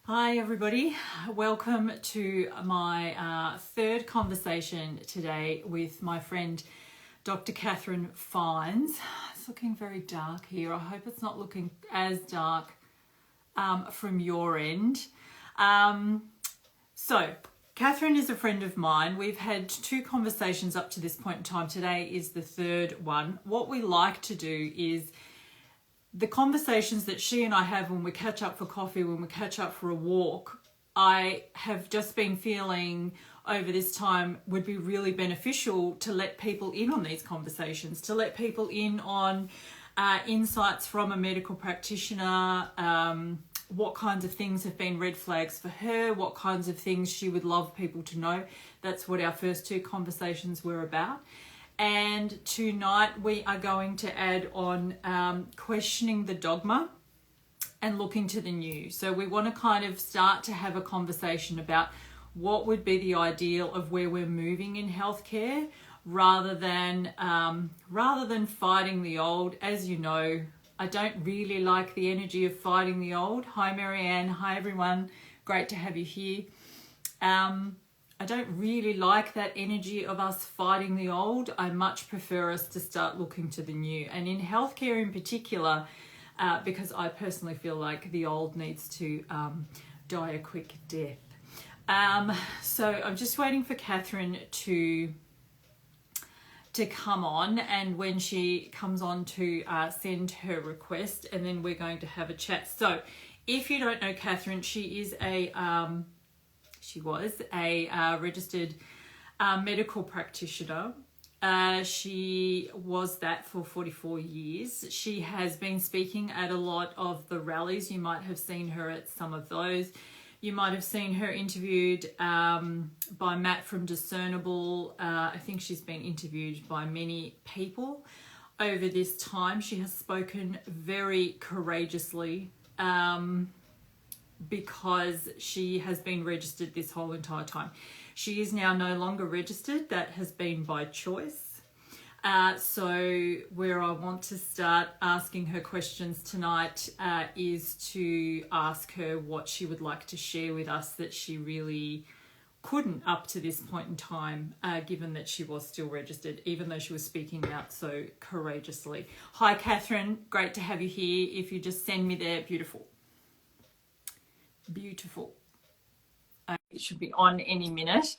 Hi everybody, welcome to my third conversation today with my friend Dr. Catherine Fyans. It's looking very dark here. I hope it's not looking as dark from your end. So Catherine is a friend of mine. We've had two conversations up to this point in time. Today is the third one. What we like to do is the conversations that she and I have when we catch up for coffee, when we catch up for a walk, I have just been feeling over this time would be really beneficial to let people in on these conversations, to let people in on insights from a medical practitioner, what kinds of things have been red flags for her, what kinds of things she would love people to know. That's what our first two conversations were about. And tonight we are going to add on questioning the dogma and looking to the new. So we want to kind of start to have a conversation about what would be the ideal of where we're moving in healthcare, rather than fighting the old. As you know, I don't really like the energy of fighting the old. Hi Marianne, hi everyone, great to have you here. I don't really like that energy of us fighting the old. I much prefer us to start looking to the new. And in healthcare in particular, because I personally feel like the old needs to die a quick death. So I'm just waiting for Catherine to come on, and when she comes on to send her request, and then we're going to have a chat. So if you don't know Catherine, she is she was a registered medical practitioner. She was that for 44 years. She has been speaking at a lot of the rallies. You might have seen her at some of those. You might have seen her interviewed by Matt from Discernible. I think she's been interviewed by many people over this time. She has spoken very courageously because she has been registered this whole entire time. She is now no longer registered. That has been by choice. So where I want to start asking her questions tonight is to ask her what she would like to share with us that she really couldn't up to this point in time, given that she was still registered, even though she was speaking out so courageously. Hi Catherine, great to have you here. If you just send me there, beautiful. Beautiful. It should be on any minute.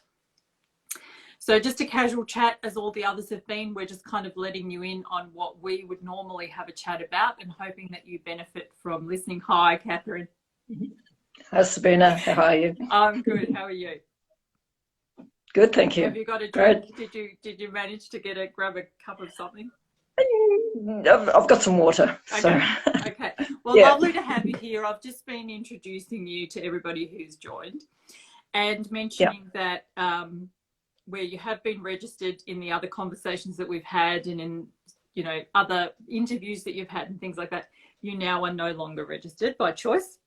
So just a casual chat, as all the others have been. We're just kind of letting you in on what we would normally have a chat about, and hoping that you benefit from listening. Hi, Catherine. Hi, Sabina. How are you? I'm good. How are you? Good, thank you. Have you got a drink? Did you manage to grab a cup of something? I've got some water. Okay. So. Okay. Well, yeah. Lovely to have you here. I've just been introducing you to everybody who's joined, and mentioning that where you have been registered in the other conversations that we've had, and in other interviews that you've had and things like that, you now are no longer registered by choice.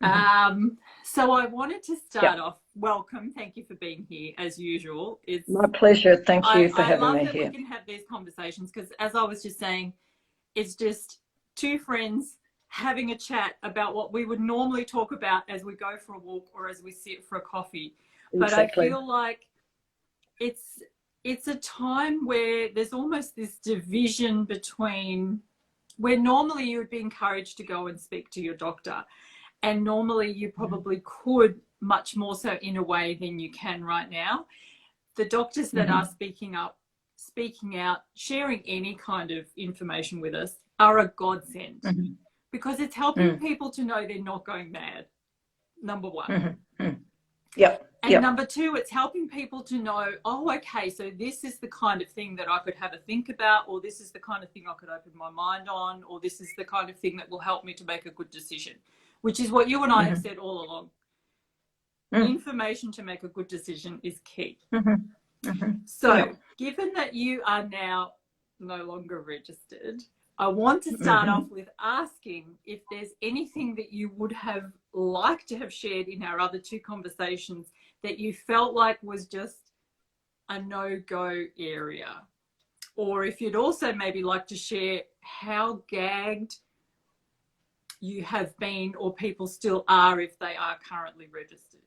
So I wanted to start off. Welcome. Thank you for being here as usual. It's my pleasure. Thank you for having me here. I love that we can have these conversations, because as I was just saying, it's just two friends having a chat about what we would normally talk about as we go for a walk or as we sit for a coffee. But exactly. I feel like it's a time where there's almost this division between where normally you would be encouraged to go and speak to your doctor, and normally you probably could much more so in a way than you can right now. The doctors that are speaking out, sharing any kind of information with us are a godsend, because it's helping people to know they're not going mad, number one. And number two, it's helping people to know, oh, okay, so this is the kind of thing that I could have a think about, or this is the kind of thing I could open my mind on, or this is the kind of thing that will help me to make a good decision, which is what you and I have said all along. Information to make a good decision is key. So given that you are now no longer registered, I want to start off with asking if there's anything that you would have liked to have shared in our other two conversations that you felt like was just a no-go area, or if you'd also maybe like to share how gagged you have been, or people still are if they are currently registered?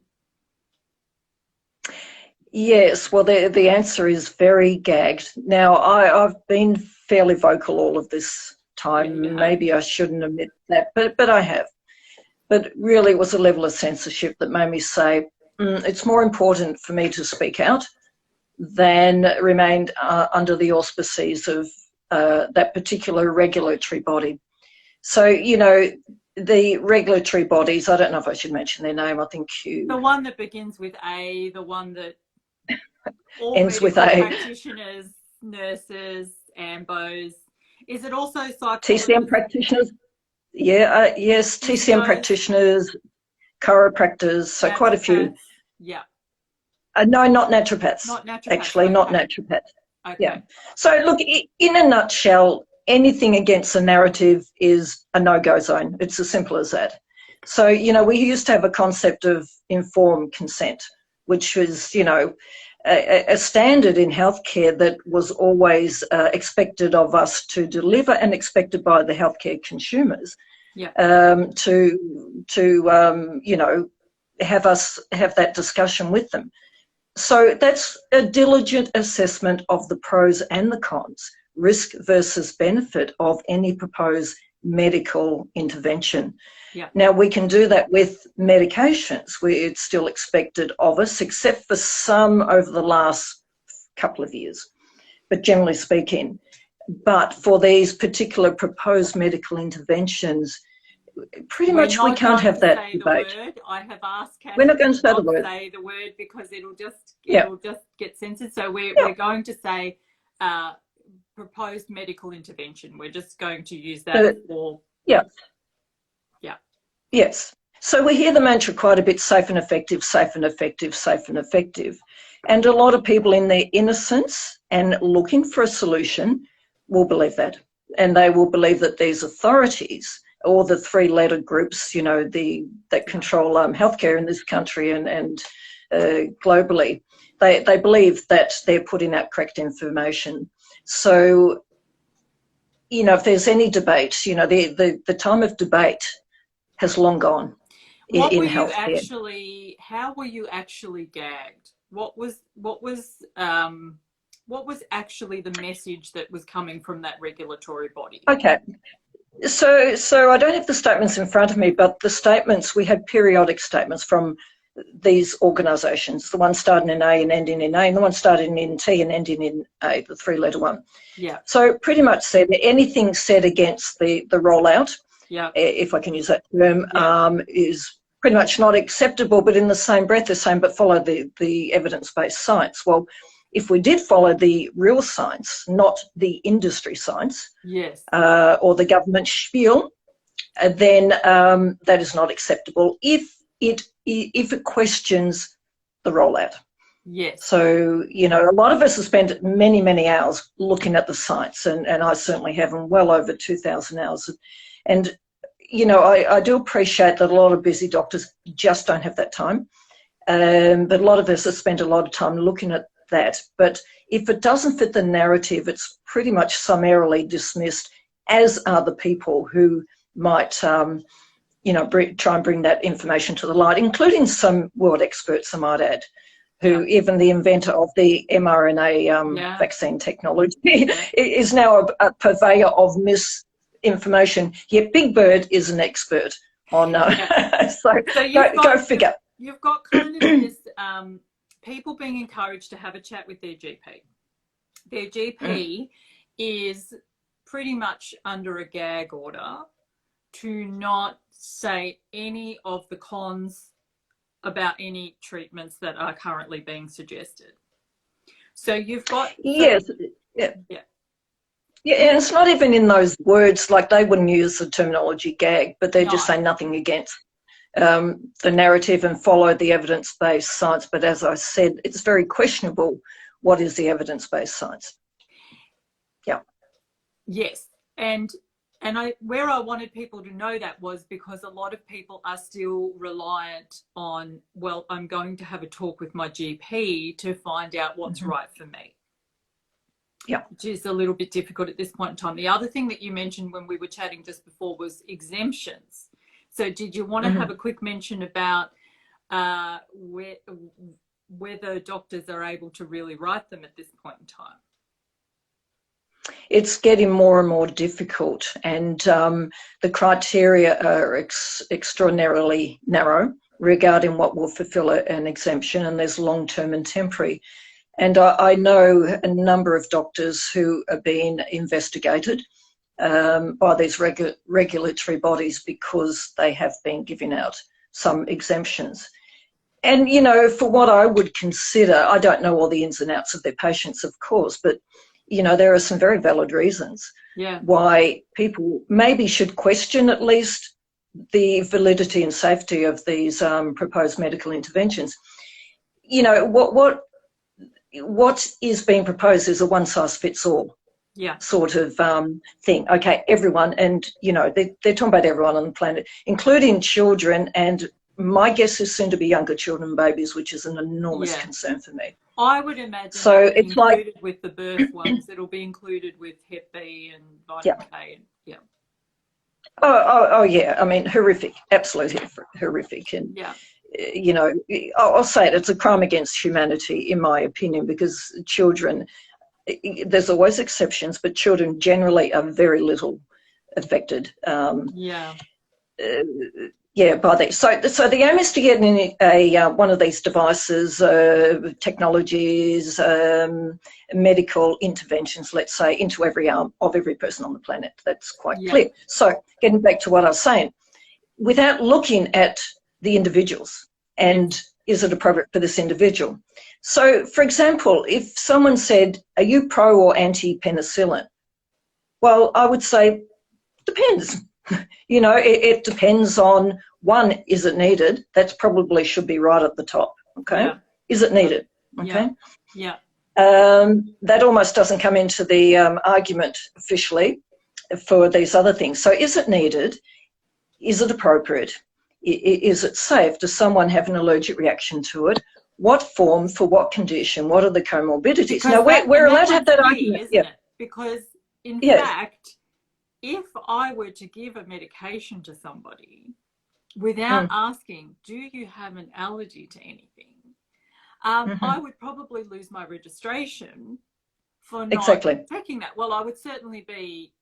Yes, well, the answer is very gagged. Now, I've been fairly vocal all of this time. Yeah, Maybe I shouldn't admit that, but I have. But really, it was a level of censorship that made me say, it's more important for me to speak out than remain under the auspices of that particular regulatory body. So, you know, the regulatory bodies, I don't know if I should mention their name. I think the one that begins with A, the one that all ends with medical A. practitioners, nurses, AMBOs. Is it also psychologists? TCM practitioners? Yeah, yes, TCM practitioners, chiropractors, so quite a few. Yeah. No, not naturopaths. Not naturopaths. Actually, okay. not naturopaths. Okay. Yeah. So, look, in a nutshell, anything against a narrative is a no-go zone. It's as simple as that. So, you know, we used to have a concept of informed consent, which was, you know, a standard in healthcare that was always expected of us to deliver and expected by the healthcare consumers. Yeah. To you know, have us have that discussion with them. So that's a diligent assessment of the pros and the cons, risk versus benefit of any proposed medical intervention. Yeah. Now, we can do that with medications. It's still expected of us, except for some over the last couple of years, but generally speaking. But for these particular proposed medical interventions, pretty much we can't have that debate. I have asked Kathy we're not going to say the word. Say the word because it'll just get censored. So we're going to say proposed medical intervention. We're just going to use that for Yes. So we hear the mantra quite a bit: safe and effective, safe and effective, safe and effective. And a lot of people in their innocence and looking for a solution will believe that, and they will believe that these authorities, or the three-letter groups, you know, that control healthcare in this country and globally, they believe that they're putting out correct information. So, you know, if there's any debate, you know, the time of debate has long gone in healthcare. How were you actually gagged? What was actually the message that was coming from that regulatory body? Okay. So I don't have the statements in front of me, but the statements, we had periodic statements from these organisations, the one starting in A and ending in A, and the one starting in T and ending in A, the three-letter one. Yeah. So pretty much said that anything said against the rollout, if I can use that term, is pretty much not acceptable, but in the same breath they're saying, but follow the evidence-based science. Well, if we did follow the real science, not the industry science, or the government spiel, then that is not acceptable if it questions the rollout. Yes. So, you know, a lot of us have spent many, many hours looking at the science, and I certainly have, well over 2,000 hours. And, you know, I do appreciate that a lot of busy doctors just don't have that time. But a lot of us have spent a lot of time looking at that. But if it doesn't fit the narrative, it's pretty much summarily dismissed, as are the people who might, you know, try and bring that information to the light, including some world experts, I might add, who even the inventor of the mRNA vaccine technology is now a purveyor of misinformation. Yet Big Bird is an expert on so go figure. You've got kind of this people being encouraged to have a chat with their GP. Their GP is pretty much under a gag order to not say any of the cons about any treatments that are currently being suggested. So you've got... And it's not even in those words, like they wouldn't use the terminology gag, but they're just saying nothing against the narrative and follow the evidence-based science. But as I said, it's very questionable what is the evidence-based science. Yeah. Yes. And where I wanted people to know that was because a lot of people are still reliant on, well, I'm going to have a talk with my GP to find out what's right for me. Yeah. Which is a little bit difficult at this point in time. The other thing that you mentioned when we were chatting just before was exemptions. So did you want to have a quick mention about whether doctors are able to really write them at this point in time? It's getting more and more difficult, and the criteria are extraordinarily narrow regarding what will fulfil an exemption, and there's long-term and temporary. And I know a number of doctors who are being investigated by these regulatory bodies because they have been giving out some exemptions. And, you know, for what I would consider, I don't know all the ins and outs of their patients, of course, but, you know, there are some very valid reasons why people maybe should question at least the validity and safety of these proposed medical interventions. You know, what is being proposed is a one-size-fits-all sort of thing. Okay, everyone, and, you know, they're talking about everyone on the planet, including children, and my guess is soon to be younger children and babies, which is an enormous concern for me. I would imagine so it'll be it's included like, with the birth ones. It'll be included with Hep B and vitamin K. And, Oh, yeah. I mean, horrific, absolutely horrific. And, you know, I'll say it's a crime against humanity, in my opinion, because children, there's always exceptions, but children generally are very little affected. By these. So the aim is to get in a one of these devices, technologies, medical interventions, let's say, into every arm of every person on the planet. That's quite clear. So getting back to what I was saying, without looking at the individuals and is it appropriate for this individual? So, for example, if someone said, are you pro or anti-penicillin? Well, I would say, depends. You know, it depends on, one, is it needed? That's probably should be right at the top, okay? Is it needed, okay? That almost doesn't come into the argument officially for these other things. So is it needed? Is it appropriate? Is it safe? Does someone have an allergic reaction to it? What form, for what condition? What are the comorbidities? Because now, we're allowed to have that argument. Isn't it? Because, in fact, if I were to give a medication to somebody without asking, do you have an allergy to anything, I would probably lose my registration for not taking that. Well, I would certainly be,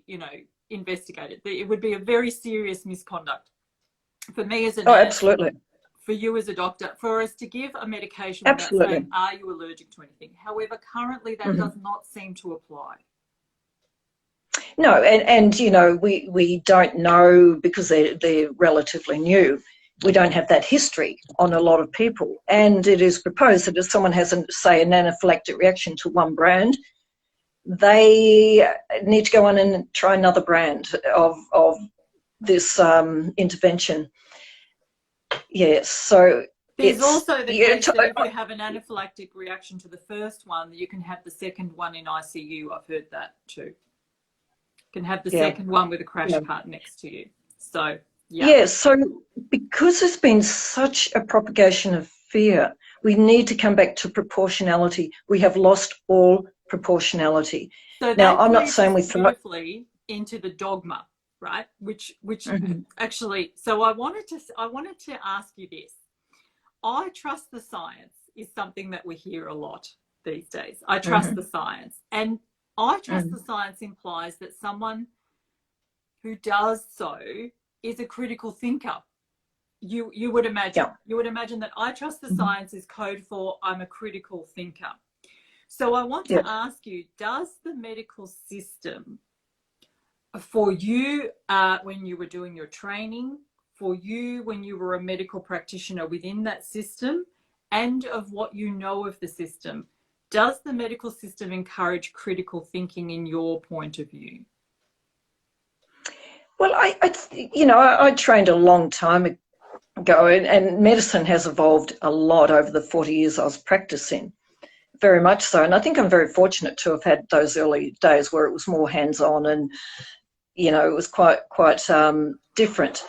you know, investigated. It would be a very serious misconduct for me as a nurse, absolutely. For you as a doctor, for us to give a medication without saying, are you allergic to anything? However, currently that does not seem to apply. No, and you know, we don't know because they're relatively new. We don't have that history on a lot of people. And it is proposed that if someone has, say, an anaphylactic reaction to one brand, they need to go on and try another brand of this intervention. Yes, so there's also the case that if you have an anaphylactic reaction to the first one, you can have the second one in ICU. I've heard that too. Can have the second one with a crash cart next to you. So so because there's been such a propagation of fear, we need to come back to proportionality. We have lost all proportionality. So now I'm not saying we throw into the dogma, right? Which actually, so I wanted to ask you this. I trust the science is something that we hear a lot these days. I trust the science, and I trust the science implies that someone who does so is a critical thinker. You would imagine. You would imagine that I trust the science is code for I'm a critical thinker. So I want to ask you, does the medical system, for you when you were doing your training, for you when you were a medical practitioner within that system, and of what you know of the system, does the medical system encourage critical thinking in your point of view? Well, I trained a long time ago, and medicine has evolved a lot over the 40 years I was practicing, very much so. And I think I'm very fortunate to have had those early days where it was more hands-on and, you know, it was quite different.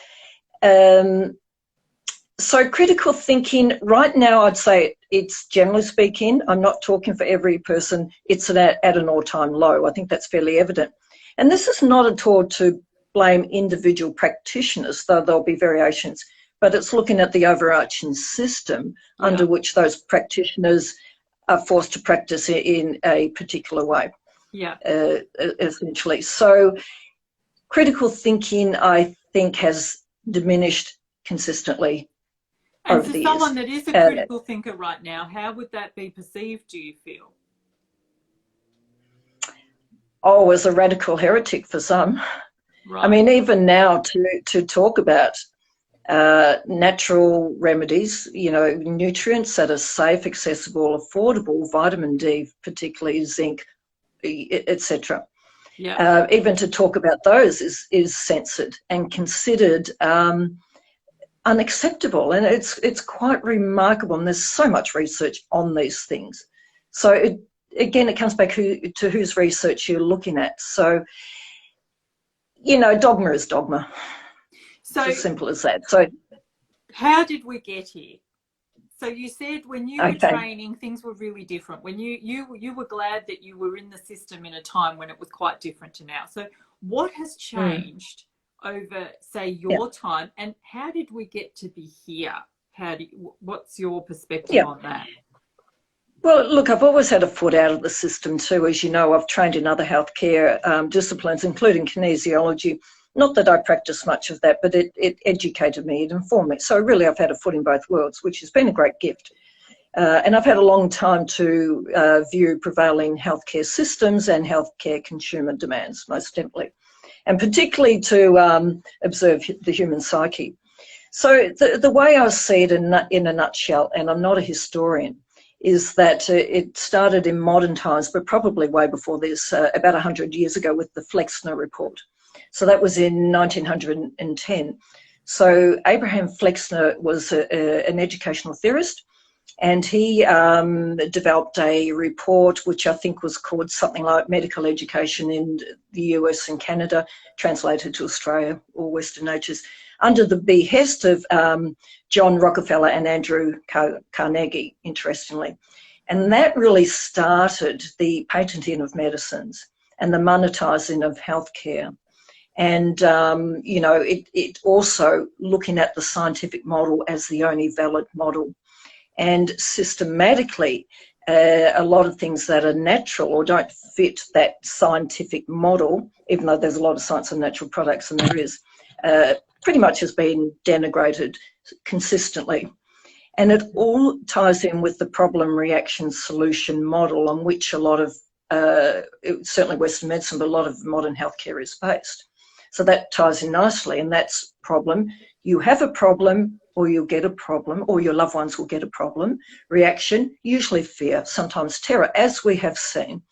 So critical thinking, right now, I'd say it's generally speaking, I'm not talking for every person, it's at an all-time low. I think that's fairly evident. And this is not at all to blame individual practitioners, though there'll be variations, but it's looking at the overarching system under which those practitioners are forced to practice in a particular way, essentially. So critical thinking, I think, has diminished consistently and over for the someone years. that is a critical thinker right now, how would that be perceived, do you feel? Oh, as a radical heretic for some. Right. I mean, even now to talk about natural remedies, you know, nutrients that are safe, accessible, affordable, vitamin D, particularly zinc, etc. Yeah. Even to talk about those is censored and considered unacceptable, and it's quite remarkable. And there's so much research on these things. So again, it comes back to whose research you're looking at. So, you know, dogma is dogma. So it's as simple as that. So how did we get here? So you said when you were training, things were really different. When you were glad that you were in the system in a time when it was quite different to now. So what has changed over, say, your time, and how did we get to be here? What's your perspective on that? Well, look, I've always had a foot out of the system too. As you know, I've trained in other healthcare disciplines, including kinesiology. Not that I practice much of that, but it educated me, it informed me. So really I've had a foot in both worlds, which has been a great gift. And I've had a long time to view prevailing healthcare systems and healthcare consumer demands, most definitely, and particularly to observe the human psyche. So the way I see it in a nutshell, and I'm not a historian, is that it started in modern times, but probably way before this, about 100 years ago with the Flexner Report. So that was in 1910. So Abraham Flexner was an educational theorist, and he developed a report which I think was called something like Medical Education in the US and Canada, translated to Australia or Western natures, under the behest of John Rockefeller and Andrew Carnegie, interestingly. And that really started the patenting of medicines and the monetising of healthcare. And, you know, it also looking at the scientific model as the only valid model. And systematically, a lot of things that are natural or don't fit that scientific model, even though there's a lot of science on natural products, and there is, pretty much has been denigrated consistently. And it all ties in with the problem reaction solution model on which a lot of, certainly Western medicine, but a lot of modern healthcare is based. So that ties in nicely, and that's problem. You have a problem, or you'll get a problem, or your loved ones will get a problem. Reaction, usually fear, sometimes terror, as we have seen.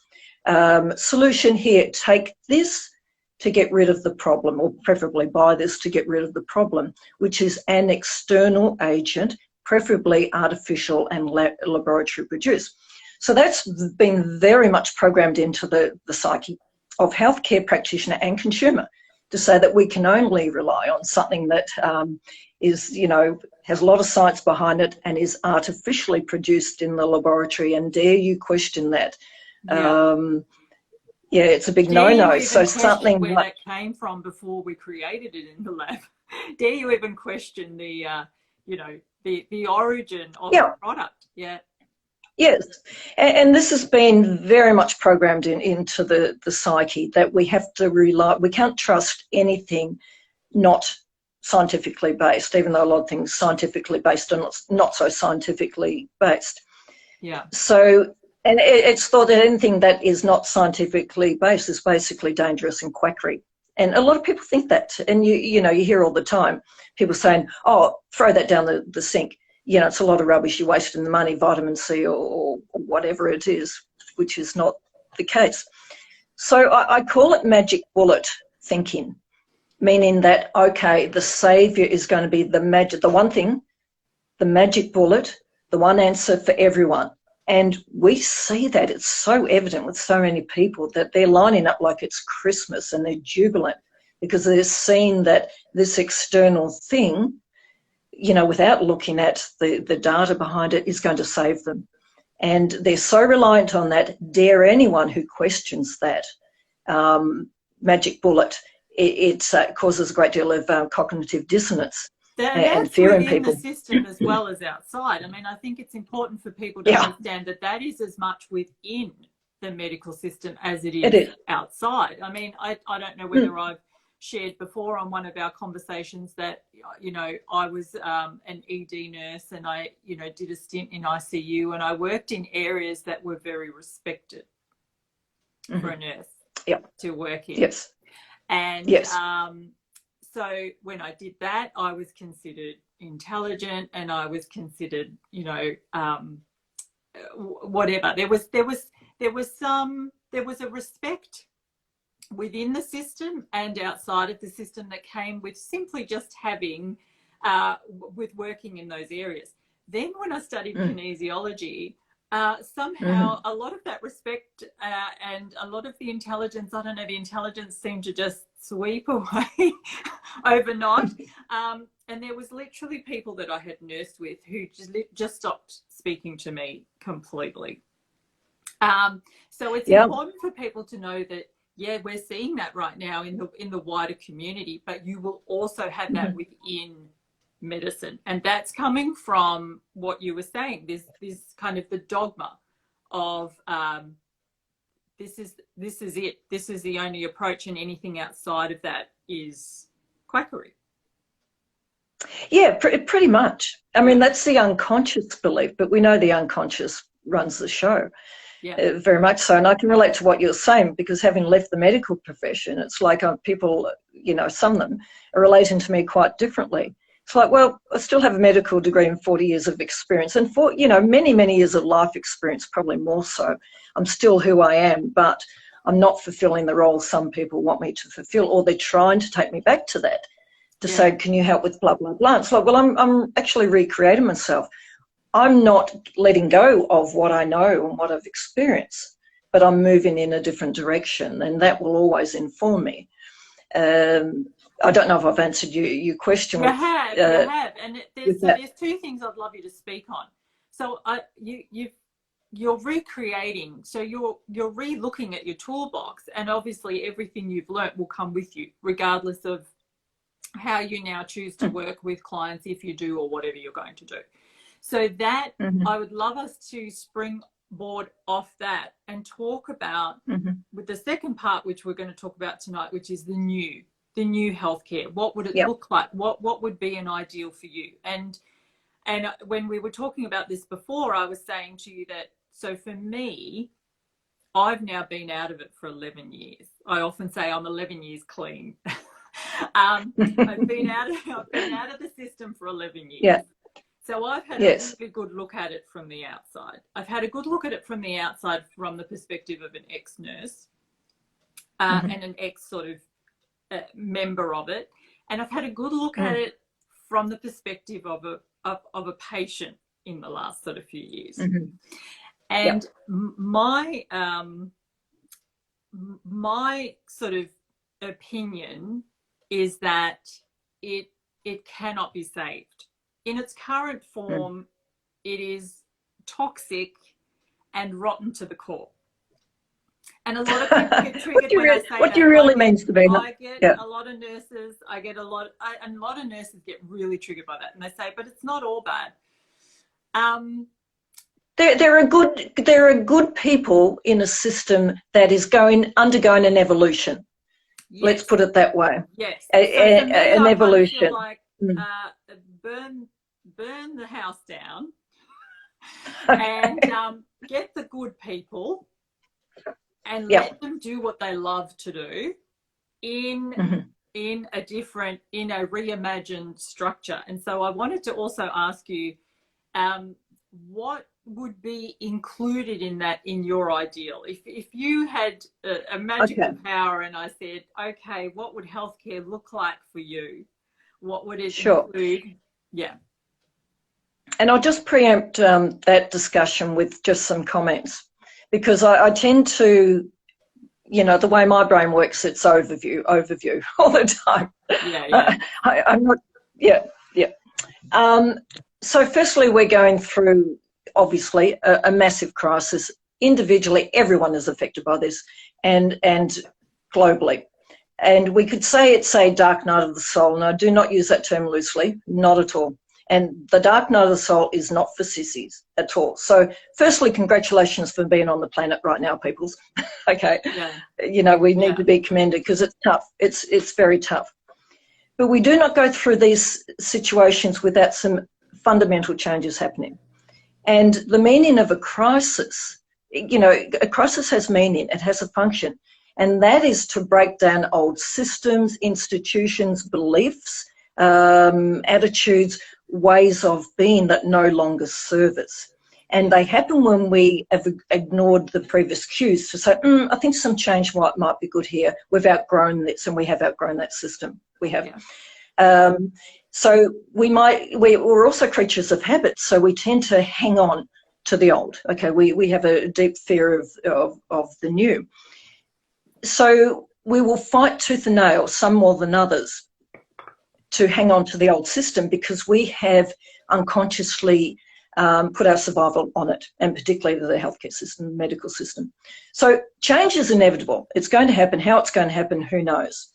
Solution here, take this to get rid of the problem, or preferably buy this to get rid of the problem, which is an external agent, preferably artificial and laboratory produced. So that's been very much programmed into the psyche of healthcare practitioner and consumer, to say that we can only rely on something that is, you know, has a lot of science behind it and is artificially produced in the laboratory. And dare you question that? Yeah, it's a big no-no. So something where that came from before we created it in the lab. Dare you even question the, you know, the origin of the product? Yeah. Yes, and this has been very much programmed into the psyche, that we have to rely, we can't trust anything not scientifically based, even though a lot of things scientifically based are not so scientifically based. Yeah. So, and it's thought that anything that is not scientifically based is basically dangerous and quackery. And a lot of people think that, and you know, you hear all the time people saying, oh, throw that down the sink. You know, it's a lot of rubbish, you're wasting the money, vitamin C or whatever it is, which is not the case. So I call it magic bullet thinking, meaning that, okay, the saviour is going to be the one thing, the magic bullet, the one answer for everyone. And we see that, it's so evident with so many people that they're lining up like it's Christmas and they're jubilant because they're seeing that this external thing, you know, without looking at the data behind it, is going to save them. And they're so reliant on that. Dare anyone who questions that magic bullet it causes a great deal of cognitive dissonance and That's fear in within the people. system as well as outside. I mean, I think it's important for people to Yeah, understand that that is as much within the medical system as it it is is. outside. I mean, I don't know whether I've shared before on one of our conversations that, you know, I was an ED nurse, and I, you know, did a stint in ICU, and I worked in areas that were very respected for a nurse to work in. Yes. And Yes. so when I did that, I was considered intelligent, and I was considered, you know, whatever. There was a respect within the system and outside of the system that came with simply just having with working in those areas. Then when I studied kinesiology, somehow a lot of that respect and a lot of the intelligence, I don't know, the intelligence seemed to just sweep away overnight. And there was literally people that I had nursed with who just stopped speaking to me completely. So it's important for people to know that, yeah, we're seeing that right now in the wider community, but you will also have that within medicine, and that's coming from what you were saying. This kind of the dogma of this is it. This is the only approach, and anything outside of that is quackery. Yeah, pretty much. I mean, that's the unconscious belief, but we know the unconscious runs the show. Yeah. Very much so. And I can relate to what you're saying, because having left the medical profession, it's like people, you know, some of them are relating to me quite differently. It's like, well, I still have a medical degree and 40 years of experience, and for, you know, many, many years of life experience, probably more so. I'm still who I am, but I'm not fulfilling the role some people want me to fulfill, or they're trying to take me back to that, to say, can you help with blah, blah, blah. It's like, well, I'm actually recreating myself. I'm not letting go of what I know and what I've experienced, but I'm moving in a different direction, and that will always inform me. I don't know if I've answered your question. You have. And there's two things I'd love you to speak on. So you're recreating, so you're re-looking at your toolbox, and obviously everything you've learnt will come with you, regardless of how you now choose to work with clients, if you do, or whatever you're going to do. So that I would love us to springboard off that and talk about with the second part, which we're going to talk about tonight, which is the new healthcare. What would it look like? What would be an ideal for you? And when we were talking about this before, I was saying to you that, so for me, I've now been out of it for 11 years. I often say I'm 11 years clean. I've been out of the system for 11 years. Yeah. So I've had a really good look at it from the outside. I've had a good look at it from the outside, from the perspective of an ex-nurse and an ex sort of member of it. And I've had a good look at it from the perspective of a patient in the last sort of few years. And my sort of opinion is that it cannot be saved. In its current form, it is toxic and rotten to the core. And a lot of people get triggered when I say that. What do you really mean to be? I get a lot of nurses. And a lot of nurses get really triggered by that, and they say, "But it's not all bad." There are good people in a system that is undergoing an evolution. Yes. Let's put it that way. Yes, an evolution. Like burn the house down and get the good people and let them do what they love to do in a reimagined structure. And so I wanted to also ask you, what would be included in that, in your ideal? If you had a magical power and I said, okay, what would healthcare look like for you? What would it include? Yeah. And I'll just preempt that discussion with just some comments, because I tend to, you know, the way my brain works, it's overview all the time. I'm not, so firstly, we're going through, obviously, a massive crisis. Individually, everyone is affected by this, and globally. And we could say it's a dark night of the soul. And I do not use that term loosely, not at all. And the dark night of the soul is not for sissies at all. So firstly, congratulations for being on the planet right now, peoples. Okay. Yeah. You know, we need to be commended because it's tough. It's very tough. But we do not go through these situations without some fundamental changes happening. And the meaning of a crisis, you know, a crisis has meaning, it has a function. And that is to break down old systems, institutions, beliefs, attitudes, ways of being that no longer serve us. And they happen when we have ignored the previous cues to say, I think some change might be good here. We've outgrown this, and we have outgrown that system. We have. Yeah. So we're also creatures of habit, so we tend to hang on to the old. Okay, we have a deep fear of the new. So we will fight tooth and nail, some more than others, to hang on to the old system because we have unconsciously put our survival on it, and particularly the healthcare system, the medical system. So change is inevitable. It's going to happen. How it's going to happen, who knows?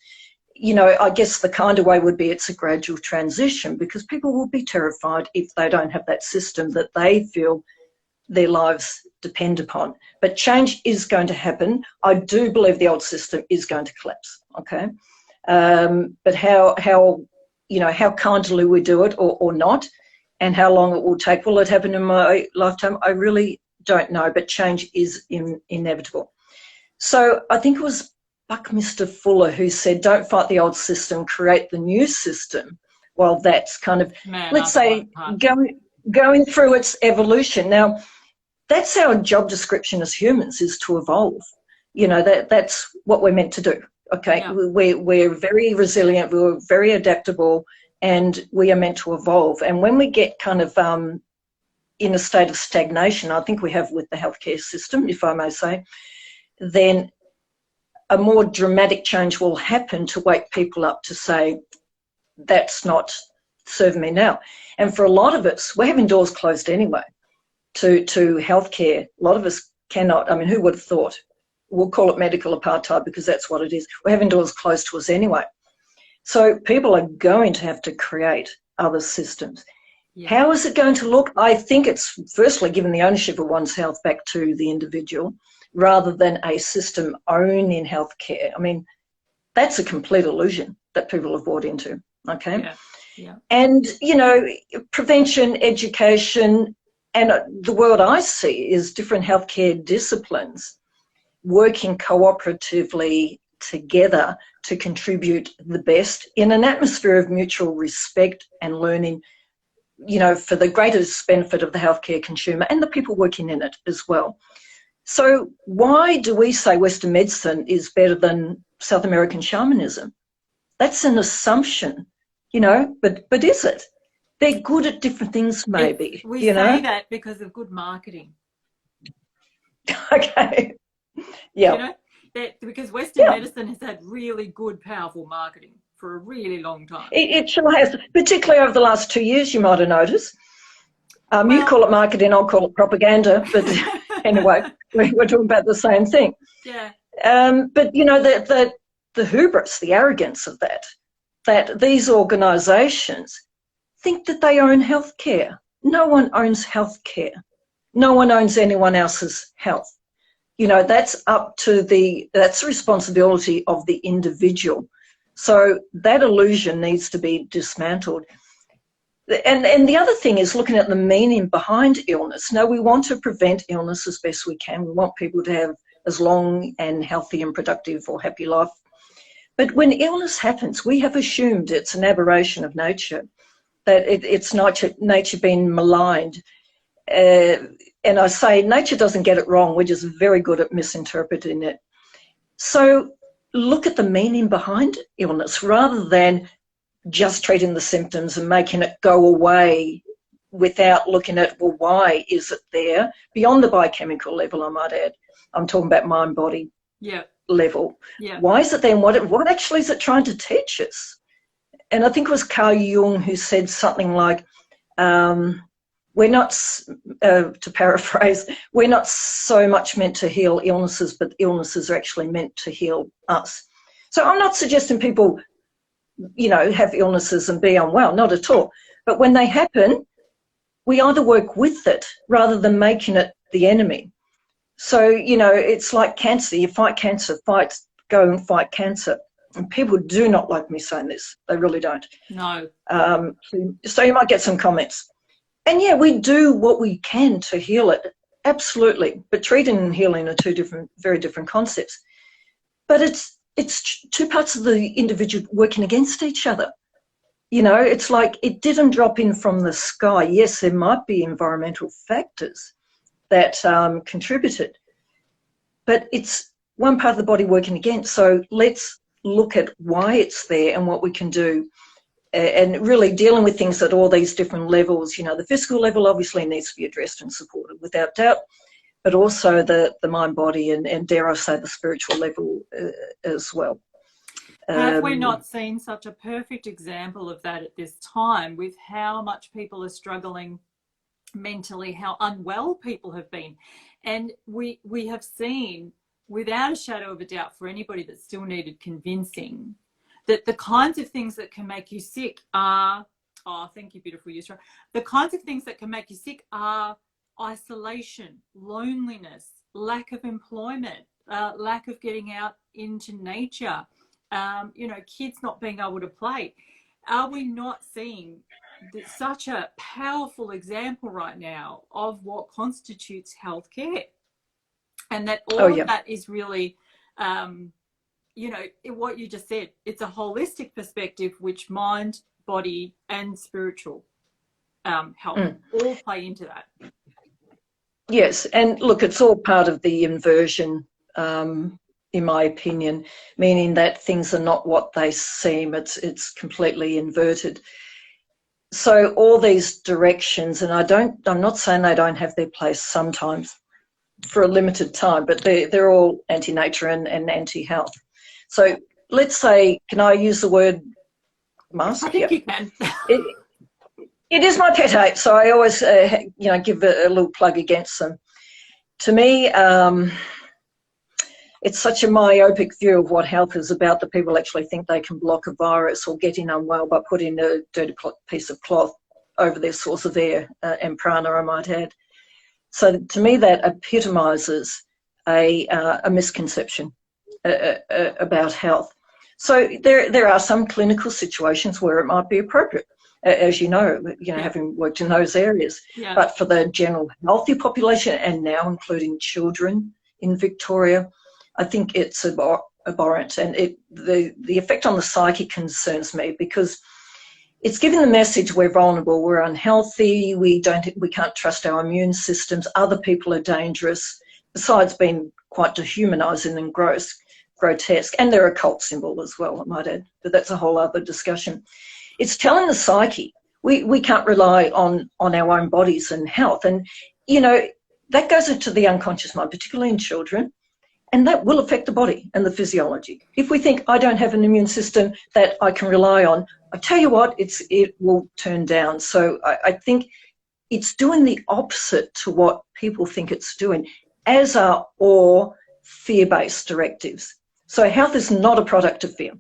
You know, I guess the kinder way would be it's a gradual transition because people will be terrified if they don't have that system that they feel their lives depend upon. But change is going to happen. I do believe the old system is going to collapse, okay? But how kindly we do it or not, and how long it will take, will it happen in my lifetime? I really don't know, but change is inevitable. So I think it was Buckminster Fuller who said, don't fight the old system, create the new system. Well, that's kind of, let's say, going through its evolution. Now, that's our job description as humans, is to evolve. You know, that's what we're meant to do, okay? Yeah. We're very resilient, we're very adaptable, and we are meant to evolve. And when we get kind of in a state of stagnation, I think we have with the healthcare system, if I may say, then a more dramatic change will happen to wake people up to say, that's not serving me now. And for a lot of us, we're having doors closed anyway to healthcare. A lot of us cannot, I mean, who would have thought? We'll call it medical apartheid because that's what it is. We're having doors closed to us anyway. So people are going to have to create other systems. Yeah. How is it going to look? I think it's firstly giving the ownership of one's health back to the individual rather than a system owning healthcare. I mean, that's a complete illusion that people have bought into, okay? Yeah. Yeah. And, you know, prevention, education, and the world I see is different healthcare disciplines working cooperatively together to contribute the best in an atmosphere of mutual respect and learning, you know, for the greatest benefit of the healthcare consumer and the people working in it as well. So why do we say Western medicine is better than South American shamanism? That's an assumption, you know, but is it? They're good at different things, maybe. We say that because of good marketing. Okay. Yeah. You know, because Western medicine has had really good, powerful marketing for a really long time. It sure has, particularly over the last 2 years, you might have noticed. You call it marketing, I'll call it propaganda, but anyway, we're talking about the same thing. Yeah. But, you know, the hubris, the arrogance of that these organisations think that they own healthcare. No one owns healthcare. No one owns anyone else's health. You know, that's that's the responsibility of the individual. So that illusion needs to be dismantled. And the other thing is looking at the meaning behind illness. Now, we want to prevent illness as best we can. We want people to have as long and healthy and productive or happy life. But when illness happens, we have assumed it's an aberration of nature, that it's nature being maligned. And I say nature doesn't get it wrong. We're just very good at misinterpreting it. So look at the meaning behind illness rather than just treating the symptoms and making it go away without looking at, well, why is it there? Beyond the biochemical level, I might add. I'm talking about mind-body level. Yeah. Why is it there, and what actually is it trying to teach us? And I think it was Carl Jung who said something like, we're not, to paraphrase, we're not so much meant to heal illnesses, but illnesses are actually meant to heal us. So I'm not suggesting people, you know, have illnesses and be unwell, not at all. But when they happen, we either work with it rather than making it the enemy. So, you know, it's like cancer. You fight cancer, go and fight cancer. And people do not like me saying this. They really don't. No. So you might get some comments. And yeah, we do what we can to heal it. Absolutely. But treating and healing are very different concepts. But it's two parts of the individual working against each other. You know, it's like it didn't drop in from the sky. Yes, there might be environmental factors that contributed, but it's one part of the body working against. So let's look at why it's there and what we can do, and really dealing with things at all these different levels. You know, the physical level obviously needs to be addressed and supported without doubt, but also the mind, body, and dare I say the spiritual level as well. Have we not seen such a perfect example of that at this time, with how much people are struggling mentally, how unwell people have been? And we have seen, without a shadow of a doubt, for anybody that still needed convincing, that the kinds of things that can make you sick are, oh, thank you, beautiful Yusra, the kinds of things that can make you sick are isolation, loneliness, lack of employment, lack of getting out into nature, you know, kids not being able to play. Are we not seeing such a powerful example right now of what constitutes healthcare? And that all of that is really, you know, what you just said, it's a holistic perspective, which mind, body, and spiritual health all play into that. Yes, and look, it's all part of the inversion, in my opinion, meaning that things are not what they seem. It's completely inverted. So all these directions, and I'm not saying they don't have their place sometimes for a limited time, but they're all anti-nature and anti-health. So let's say, can I use the word mask? I think you can. It is my pet hate, so I always, you know, give a little plug against them. To me, it's such a myopic view of what health is about that people actually think they can block a virus or get in unwell by putting a dirty piece of cloth over their source of air and prana, I might add. So to me, that epitomises a misconception about health. So there are some clinical situations where it might be appropriate, as you know, having worked in those areas. Yeah. But for the general healthy population, and now including children in Victoria, I think it's abhorrent. And the effect on the psyche concerns me, because it's giving the message we're vulnerable, we're unhealthy, we can't trust our immune systems, other people are dangerous, besides being quite dehumanising and grotesque. And they're a cult symbol as well, I might add, but that's a whole other discussion. It's telling the psyche we can't rely on our own bodies and health. And, you know, that goes into the unconscious mind, particularly in children, and that will affect the body and the physiology. If we think, I don't have an immune system that I can rely on, I tell you what, it will turn down. So I think it's doing the opposite to what people think it's doing, as are all fear-based directives. So health is not a product of fear.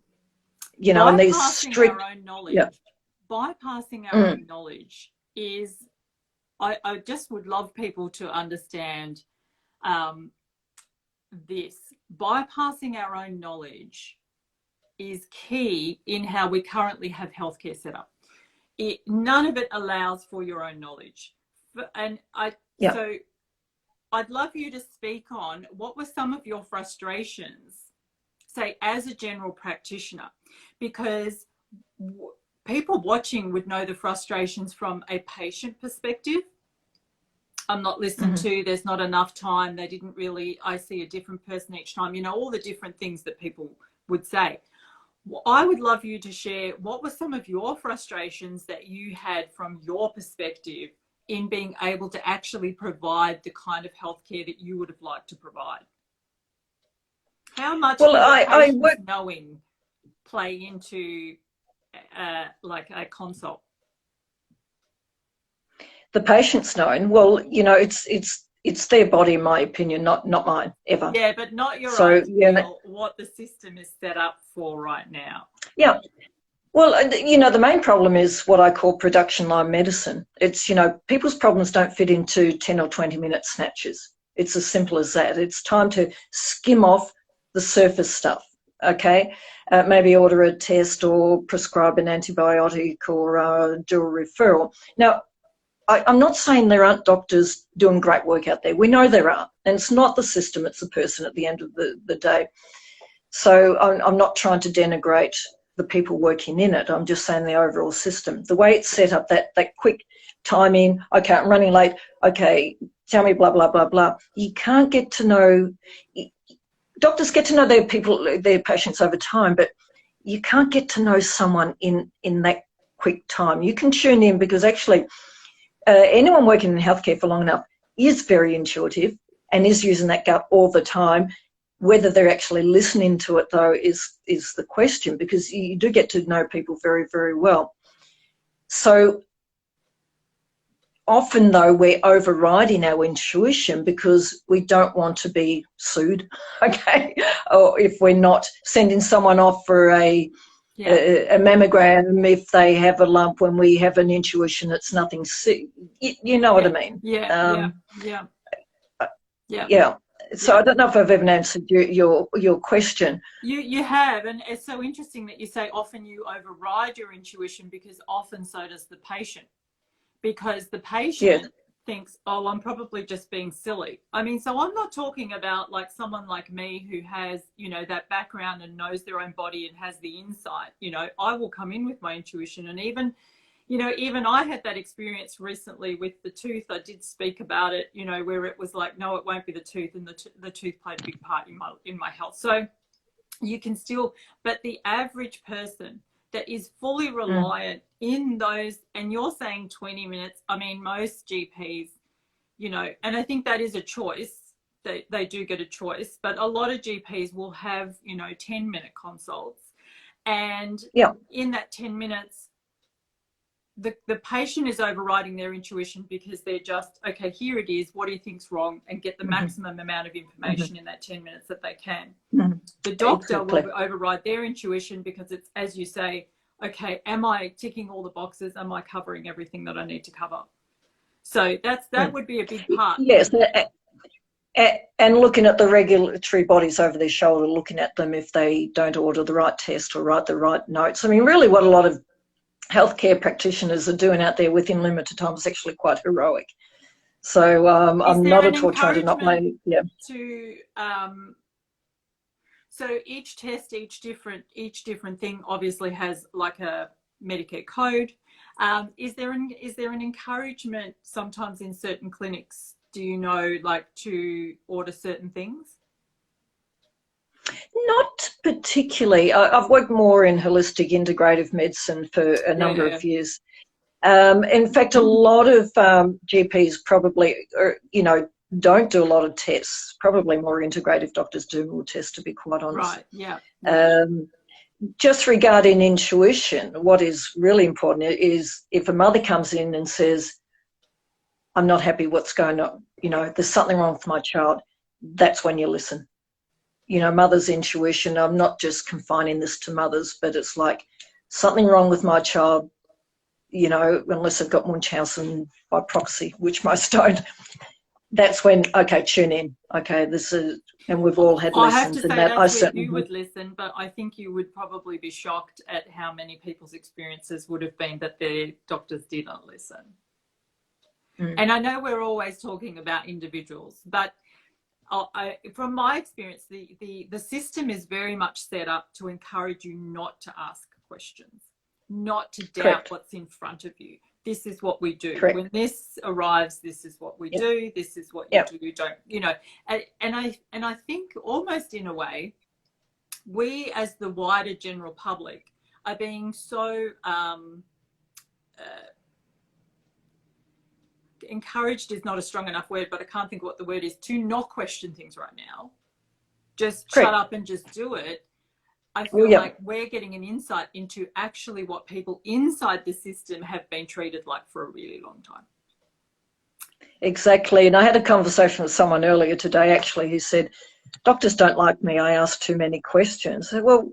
You know, and these strict... Our own knowledge, bypassing our own knowledge is... I just would love people to understand this. Bypassing our own knowledge is key in how we currently have healthcare set up. None of it allows for your own knowledge. So I'd love you to speak on what were some of your frustrations, say, as a general practitioner, because people watching would know the frustrations from a patient perspective. I'm not listened to, there's not enough time, they didn't really, I see a different person each time, you know, all the different things that people would say. Well, I would love you to share what were some of your frustrations that you had from your perspective in being able to actually provide the kind of healthcare that you would have liked to provide. How much does knowing play into like a consult? The patient's knowing, well, you know, it's it's their body, in my opinion, not mine, ever. Yeah, but not your So, ideal, what the system is set up for right now. yeah. Well, the main problem is what I call production line medicine. It's, people's problems don't fit into 10 or 20-minute snatches. It's as simple as that. It's time to skim off the surface stuff, okay? Maybe order a test or prescribe an antibiotic or do a referral. Now, I'm not saying there aren't doctors doing great work out there. We know there are. And it's not the system, it's the person at the end of the day. So I'm not trying to denigrate the people working in it. I'm just saying the overall system. The way it's set up, that quick timing, okay, I'm running late, okay, tell me blah, blah, blah, blah. You can't get to know, doctors get to know their patients over time, but you can't get to know someone in that quick time. You can tune in because actually anyone working in healthcare for long enough is very intuitive and is using that gut all the time. Whether they're actually listening to it, though, is the question, because you do get to know people very, very well. So often, though, we're overriding our intuition because we don't want to be sued, okay? Or if we're not sending someone off for a mammogram if they have a lump when we have an intuition it's nothing. You know what I mean? Yeah. So I don't know if I've ever answered your question. You have, and it's so interesting that you say often you override your intuition, because often so does the patient. Because the patient thinks, oh, I'm probably just being silly. I mean, so I'm not talking about like someone like me who has, that background and knows their own body and has the insight. I will come in with my intuition, and even I had that experience recently with the tooth. I did speak about it, where it was like, no, it won't be the tooth, and the tooth played a big part in my health. So you can still, but the average person that is fully reliant in those, and you're saying 20 minutes, I mean, most GPs, and I think that is a choice. They do get a choice, but a lot of GPs will have, 10-minute consults. And in that 10 minutes, the patient is overriding their intuition because they're just, okay, here it is, what do you think's wrong, and get the maximum amount of information in that 10 minutes that they can. The doctor will override their intuition because it's, as you say, okay, am I ticking all the boxes? Am I covering everything that I need to cover? So that would be a big part. Yes, and looking at the regulatory bodies over their shoulder, looking at them if they don't order the right test or write the right notes. I mean, really what a lot of healthcare practitioners are doing out there within limited time is actually quite heroic. So I'm not at all trying to not blame. So each test, each different thing obviously has like a Medicare code. Is there an encouragement sometimes in certain clinics, like to order certain things? Not particularly. I've worked more in holistic integrative medicine for a number of years. In fact, a lot of GPs probably, don't do a lot of tests. Probably more integrative doctors do more tests, to be quite honest. Right, yeah. Just regarding intuition, what is really important is if a mother comes in and says, I'm not happy what's going on, there's something wrong with my child, that's when you listen. Mother's intuition, I'm not just confining this to mothers, but it's like something wrong with my child, unless they've got Munchausen by proxy, which most don't. That's when, okay, tune in. Okay, this is, and we've all had lessons. I have to say that's where you would listen, but I think you would probably be shocked at how many people's experiences would have been that their doctors didn't listen. And I know we're always talking about individuals, but from my experience, the system is very much set up to encourage you not to ask questions, not to doubt what's in front of you. This is what we do. When this arrives, this is what we do. This is what you do. Don't, and I think almost in a way, we as the wider general public are being so encouraged is not a strong enough word, but I can't think what the word is, to not question things right now. Just shut up and just do it. I feel like we're getting an insight into actually what people inside the system have been treated like for a really long time. Exactly. And I had a conversation with someone earlier today, actually, who said, doctors don't like me. I ask too many questions. I said, well,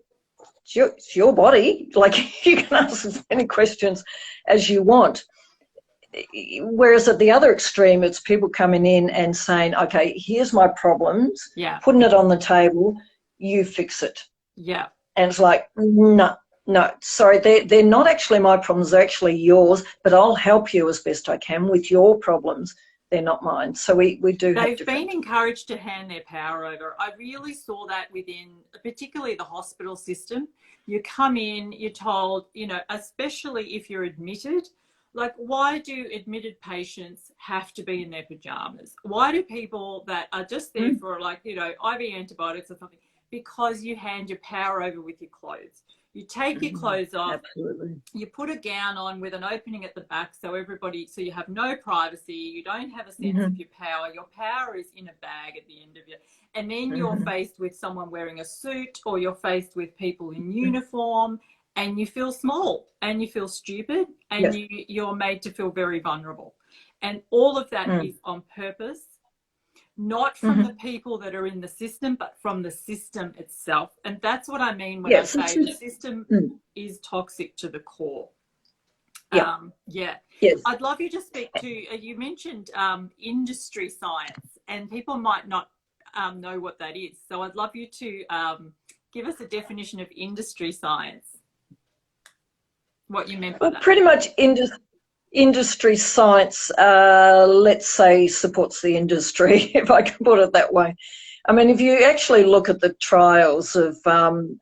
it's your body. Like, you can ask as many questions as you want. Whereas at the other extreme, it's people coming in and saying, okay, here's my problems, Yeah. putting it on the table, you fix it. Yeah. And it's like, no, sorry, they're not actually my problems, they're actually yours, but I'll help you as best I can with your problems. They're not mine. So we do have They've different... been encouraged to hand their power over. I really saw that within, particularly the hospital system. You come in, you're told, you know, especially if you're admitted, like, why do admitted patients have to be in their pajamas? Why do people that are just there for, like, you know, IV antibiotics or something? Because you hand your power over with your clothes. You take your clothes off. Absolutely. You put a gown on with an opening at the back, so you have no privacy. You don't have a sense of your power. Your power is in a bag at the end of you. And then you're faced with someone wearing a suit, or you're faced with people in uniform, and you feel small and you feel stupid, and you're made to feel very vulnerable. And all of that is on purpose. Not from the people that are in the system, but from the system itself. And that's what I mean when I say the system is toxic to the core. Yes. I'd love you to speak to, you mentioned industry science, and people might not know what that is. So I'd love you to give us a definition of industry science, what you meant by that. Pretty much industry science, let's say, supports the industry, if I can put it that way. I mean, if you actually look at the trials of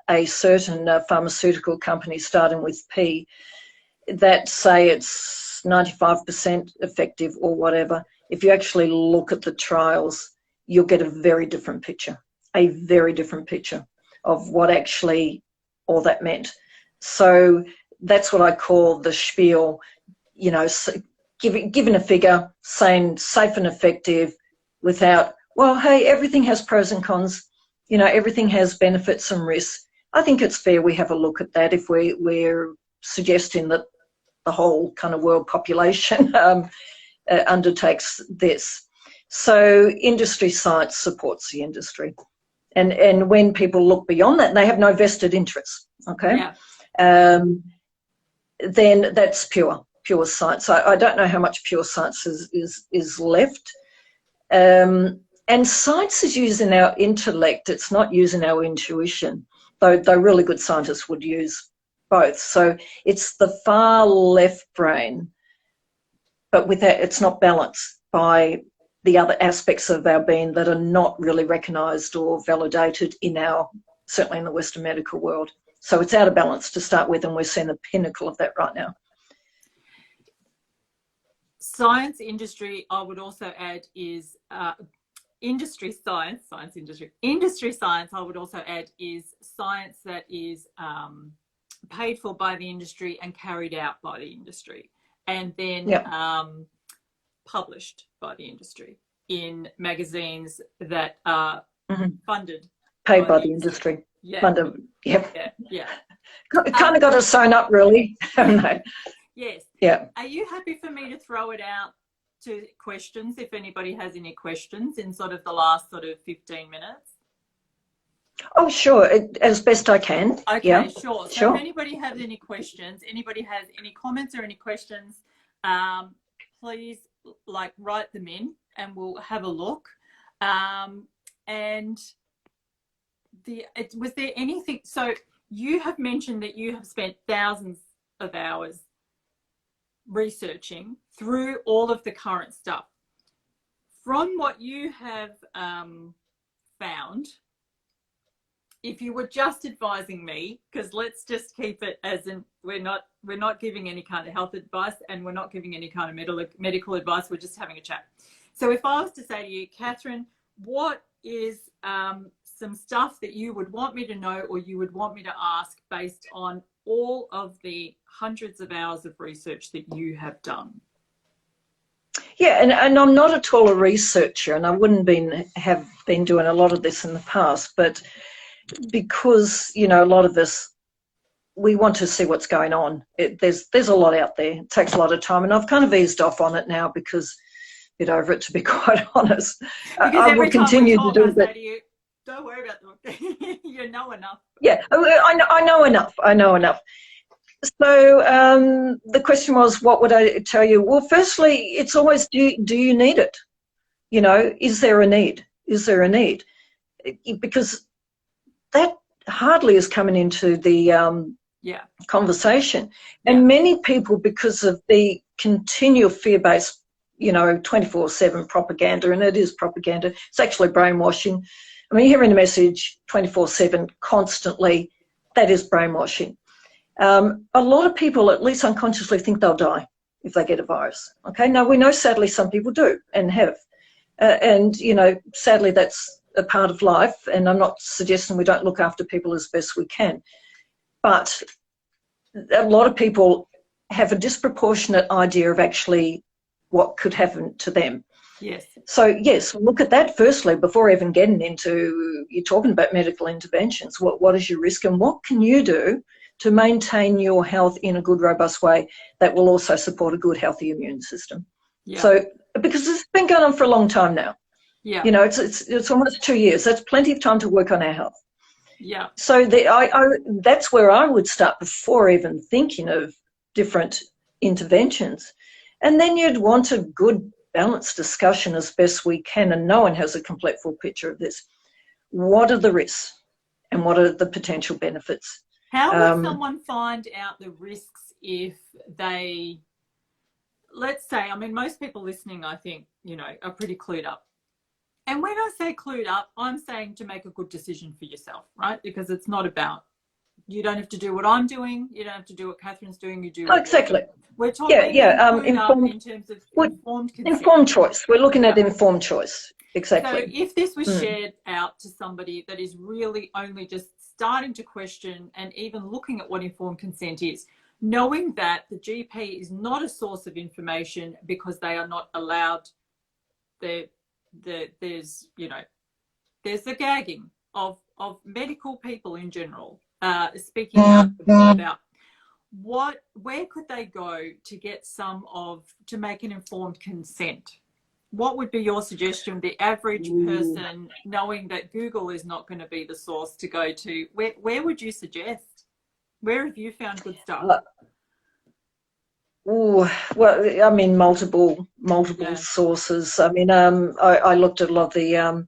a certain pharmaceutical company starting with P, that say it's 95% effective or whatever, if you actually look at the trials, you'll get a very different picture of what actually all that meant. So that's what I call the spiel. You know, giving a figure, saying safe and effective without, well, hey, everything has pros and cons. You know, everything has benefits and risks. I think it's fair we have a look at that if we're suggesting that the whole kind of world population undertakes this. So industry science supports the industry. And when people look beyond that, they have no vested interest, okay? Then that's pure science. I don't know how much pure science is left. And science is using our intellect. It's not using our intuition, though really good scientists would use both. So it's the far left brain, but with that, it's not balanced by the other aspects of our being that are not really recognised or validated certainly in the Western medical world. So it's out of balance to start with, and we're seeing the pinnacle of that right now. Science industry, I would also add, is industry science, industry science, I would also add, is science that is paid for by the industry and carried out by the industry, and then published by the industry in magazines that are funded. Paid by the industry. Funded. Yeah. Kind of got us sewn up, really. No. Yes. Yeah. Are you happy for me to throw it out to questions, if anybody has any questions in sort of the last sort of 15 minutes? Oh, sure. As best I can. Okay, yeah. Sure. So if anybody has any questions, anybody has any comments or any questions, please write them in and we'll have a look. And was there anything, so you have mentioned that you have spent thousands of hours researching through all of the current stuff. From what you have found, if you were just advising me, because let's just keep it as in we're not giving any kind of health advice and we're not giving any kind of medical advice, we're just having a chat. So if I was to say to you, Catherine, what is some stuff that you would want me to know or you would want me to ask based on all of the hundreds of hours of research that you have done? Yeah, and I'm not at all a researcher, and I wouldn't have been doing a lot of this in the past, but because, you know, a lot of this, we want to see what's going on. There's a lot out there. It takes a lot of time, and I've kind of eased off on it now because bit over it, to be quite honest. Because I every will time we continue talk, to do I that. say to you, don't worry about the book. You know enough. Yeah, I know enough. I know enough. So the question was, what would I tell you? Well, firstly, it's always, do you need it? You know, is there a need? Is there a need? Because that hardly is coming into the conversation. And many people, because of the continual fear-based, 24/7 propaganda, and it is propaganda, it's actually brainwashing. I mean, hearing a message 24/7 constantly, that is brainwashing. A lot of people, at least unconsciously, think they'll die if they get a virus. Okay, now we know sadly some people do and have. And, sadly that's a part of life, and I'm not suggesting we don't look after people as best we can. But a lot of people have a disproportionate idea of actually what could happen to them. Yes. So, yes, look at that firstly before even getting into, you're talking about medical interventions. What is your risk, and what can you do to maintain your health in a good, robust way that will also support a good, healthy immune system? Yeah. So, because it's been going on for a long time now. Yeah. It's almost 2 years. That's plenty of time to work on our health. Yeah. So that's where I would start before even thinking of different interventions. And then you'd want a good, balanced discussion as best we can, and no one has a complete full picture of this. What are the risks and what are the potential benefits? How would someone find out the risks if they, let's say, I mean, most people listening, I think, are pretty clued up. And when I say clued up, I'm saying to make a good decision for yourself, right? Because it's not about, you don't have to do what I'm doing. You don't have to do what Catherine's doing. You do what exactly. We're talking informed, in terms of informed consent. Informed choice. We're looking at informed choice. Exactly. So if this was shared out to somebody that is really only just starting to question and even looking at what informed consent is, knowing that the GP is not a source of information because they are not allowed, there's the gagging of medical people in general, speaking out about where could they go to get to make an informed consent? What would be your suggestion? The average person, knowing that Google is not going to be the source to go to, where would you suggest? Where have you found good stuff? Well, I mean, multiple sources. I mean, I looked at a lot of the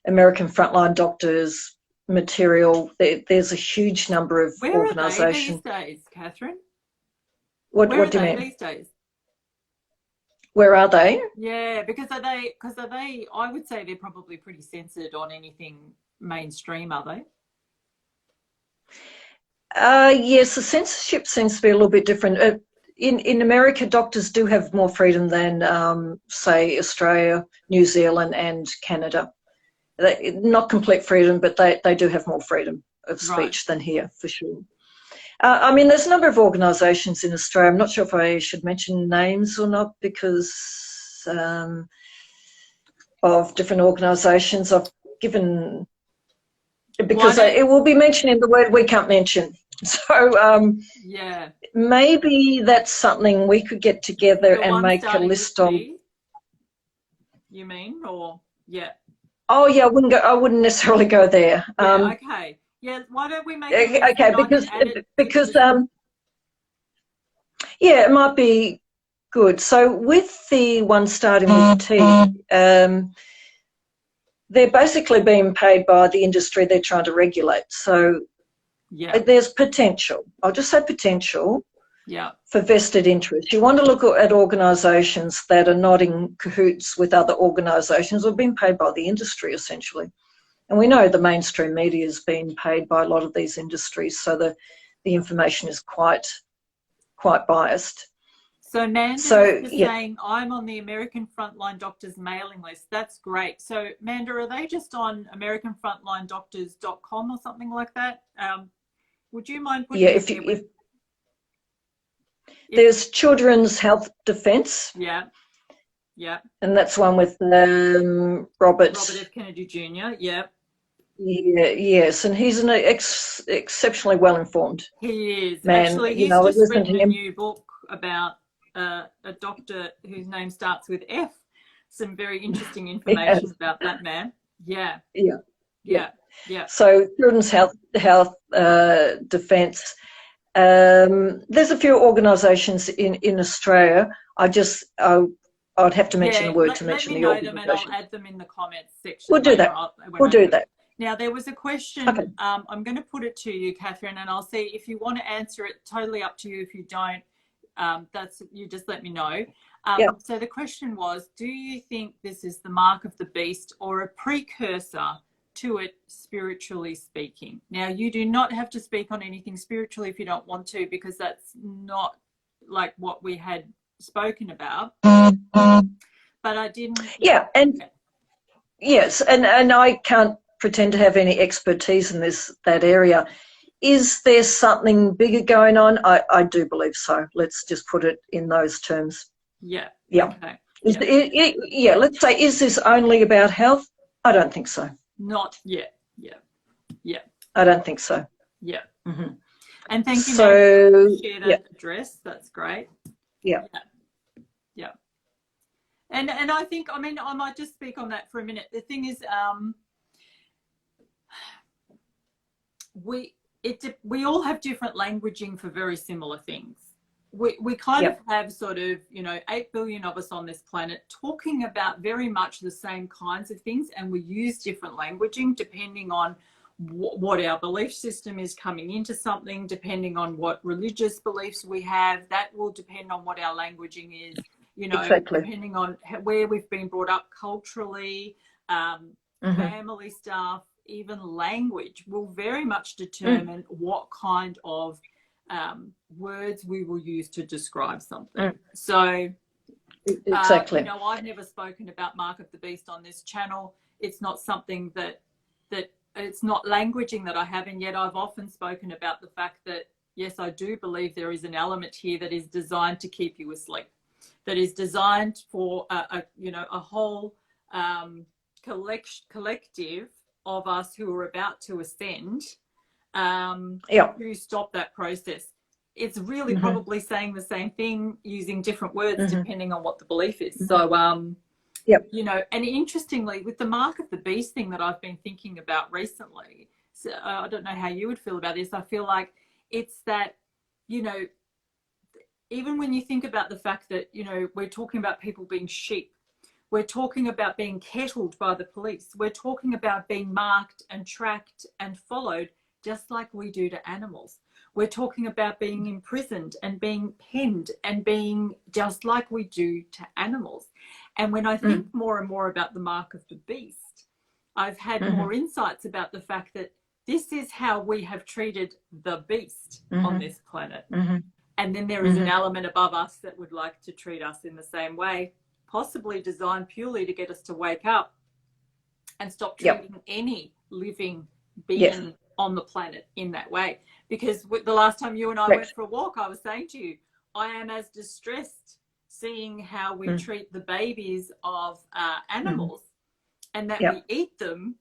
American frontline doctors material. There's a huge number of organisations. Where are they these days, Catherine? What do you mean? These days? Where are they? Yeah, because are they? I would say they're probably pretty censored on anything mainstream, are they? Yes, the censorship seems to be a little bit different. In America, doctors do have more freedom than, say, Australia, New Zealand and Canada. Not complete freedom, but they do have more freedom of speech than here, for sure. I mean, there's a number of organisations in Australia. I'm not sure if I should mention names or not because of different organisations. I've given... Because it will be mentioning the word we can't mention. So maybe that's something we could get together and make a list of. You mean, or Oh yeah, I wouldn't necessarily go there. Okay. Yeah. Why don't we make a list? Okay, because it might be good. So with the one starting with T. They're basically being paid by the industry they're trying to regulate. So there's potential. I'll just say potential for vested interest. You want to look at organisations that are not in cahoots with other organisations or being paid by the industry, essentially. And we know the mainstream media is being paid by a lot of these industries, so the information is quite biased. So Manda is saying, I'm on the American Frontline Doctors mailing list. That's great. So Manda, are they just on AmericanFrontlineDoctors.com or something like that? Would you mind putting if there's Children's Health Defence. Yeah. And that's one with Robert F. Kennedy Jr. Yeah. Yes, and he's an exceptionally well-informed He is. man. Actually, he's just written a new book about a doctor whose name starts with F, some very interesting It information has. about that man. Yeah, Yeah. Yeah. yeah, yeah. So Children's Health Defence. There's a few organisations in Australia. I'd have to mention Yeah, the word to let mention me the know them and I'll organisation. add them in the comments We'll section do later that. on when We'll I do do it. that. Now, there was a question. Okay. I'm going to put it to you, Catherine, and I'll see if you want to answer it. Totally up to you. If you don't, you just let me know. Yeah. So the question was, do you think this is the mark of the beast or a precursor to it, spiritually speaking? Now, you do not have to speak on anything spiritually if you don't want to, because that's not like what we had spoken about. But I didn't. Yeah, and yes, and I can't pretend to have any expertise in that area. Is there something bigger going on? I do believe so. Let's just put it in those terms. Yeah. Yeah. Okay. Yeah. Let's say, is this only about health? I don't think so. Not yet. Yeah. Yeah. I don't think so. Yeah. Mm-hmm. And thank you, So, Nancy, for sharing that address. That's great. Yeah. Yeah. And I think, I mean, I might just speak on that for a minute. The thing is, we all have different languaging for very similar things. We kind of have sort of, 8 billion of us on this planet talking about very much the same kinds of things, and we use different languaging depending on what our belief system is coming into something, depending on what religious beliefs we have. That will depend on what our languaging is, exactly. depending on where we've been brought up culturally, family stuff, even language will very much determine what kind of words we will use to describe something. So exactly. I've never spoken about Mark of the Beast on this channel. It's not something that it's not languaging that I have, and yet I've often spoken about the fact that, yes, I do believe there is an element here that is designed to keep you asleep, that is designed for a whole collective of us who are about to ascend to stop that process. It's really probably saying the same thing using different words depending on what the belief is. So and interestingly, with the Mark of the Beast thing that I've been thinking about recently, so I don't know how you would feel about this. I feel like it's that, even when you think about the fact that, we're talking about people being sheep, we're talking about being kettled by the police, we're talking about being marked and tracked and followed just like we do to animals. We're talking about being imprisoned and being penned and being just like we do to animals. And when I think more and more about the Mark of the Beast, I've had more insights about the fact that this is how we have treated the beast on this planet. And then there is an element above us that would like to treat us in the same way, possibly designed purely to get us to wake up and stop treating any living being on the planet in that way. Because the last time you and I went for a walk, I was saying to you, I am as distressed seeing how we treat the babies of animals and that we eat them,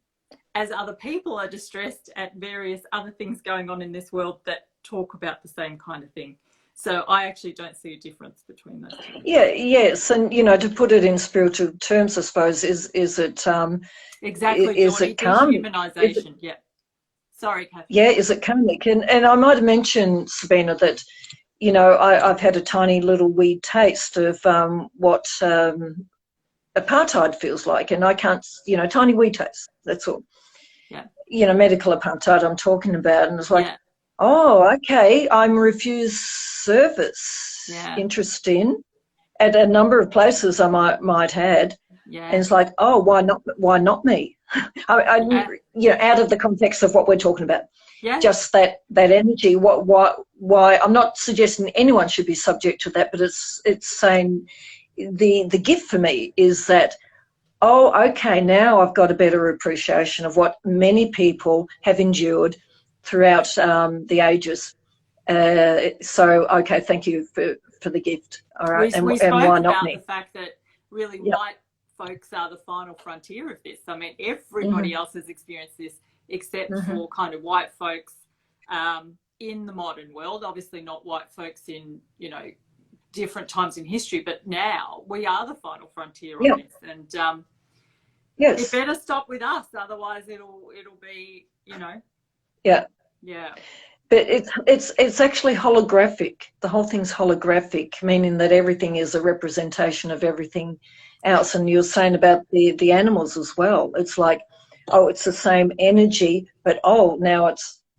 as other people are distressed at various other things going on in this world that talk about the same kind of thing. So I actually don't see a difference between those two. Yes, and to put it in spiritual terms, I suppose, is it exactly, is Johnny, it karmic? Dehumanization, Sorry, Catherine. Yeah, is it karmic? And I might have mentioned, Sabina, that I've had a tiny little wee taste of what apartheid feels like, and I can't, tiny wee taste. That's all. Yeah. Medical apartheid I'm talking about, and it's like, oh, okay, I'm refused service. Interesting. At a number of places I might add, and it's like, oh, why not me? Out of the context of what we're talking about. Just that energy. Why? I'm not suggesting anyone should be subject to that, but it's saying the gift for me is that, oh, okay, now I've got a better appreciation of what many people have endured throughout the ages. So, okay, thank you for the gift. All right, we and spoke why not about me? the fact that really white folks are the final frontier of this. I mean, everybody else has experienced this except for kind of white folks in the modern world. Obviously not white folks in, different times in history, but now we are the final frontier Yeah. on this, and Yes. it better stop with us, otherwise it'll be, you know. Yeah. Yeah. But it's actually holographic. The whole thing's holographic, meaning that everything is a representation of everything else. And you're saying about the animals as well. It's like, oh, it's the same energy, but now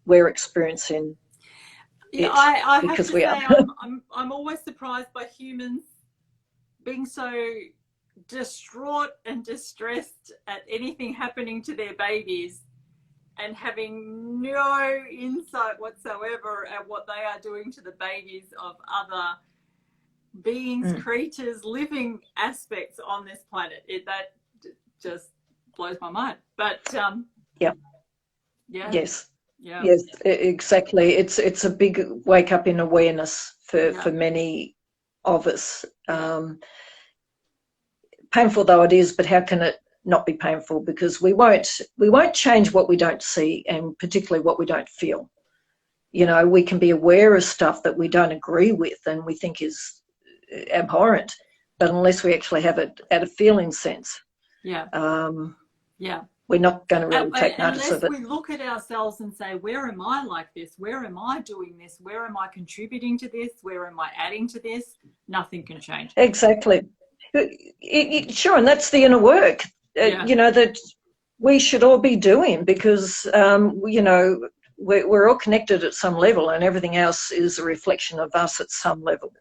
we're experiencing Yeah, it I have because to we say are. I'm always surprised by humans being so distraught and distressed at anything happening to their babies and having no insight whatsoever at what they are doing to the babies of other beings, creatures, living aspects on this planet. That just blows my mind. But Yeah. yeah. Yes. Yeah. Yes, exactly. It's a big wake up in awareness for many of us. Painful though it is, but how can it not be painful? Because we won't change what we don't see, and particularly what we don't feel. You know, we can be aware of stuff that we don't agree with and we think is abhorrent, but unless we actually have it at a feeling sense, we're not going to really take notice of it. Unless we look at ourselves and say, where am I like this? Where am I doing this? Where am I contributing to this? Where am I adding to this? Nothing can change. Exactly. Sure, and that's the inner work, you know, that we should all be doing, because, you know, we're all connected at some level, and everything else is a reflection of us at some level.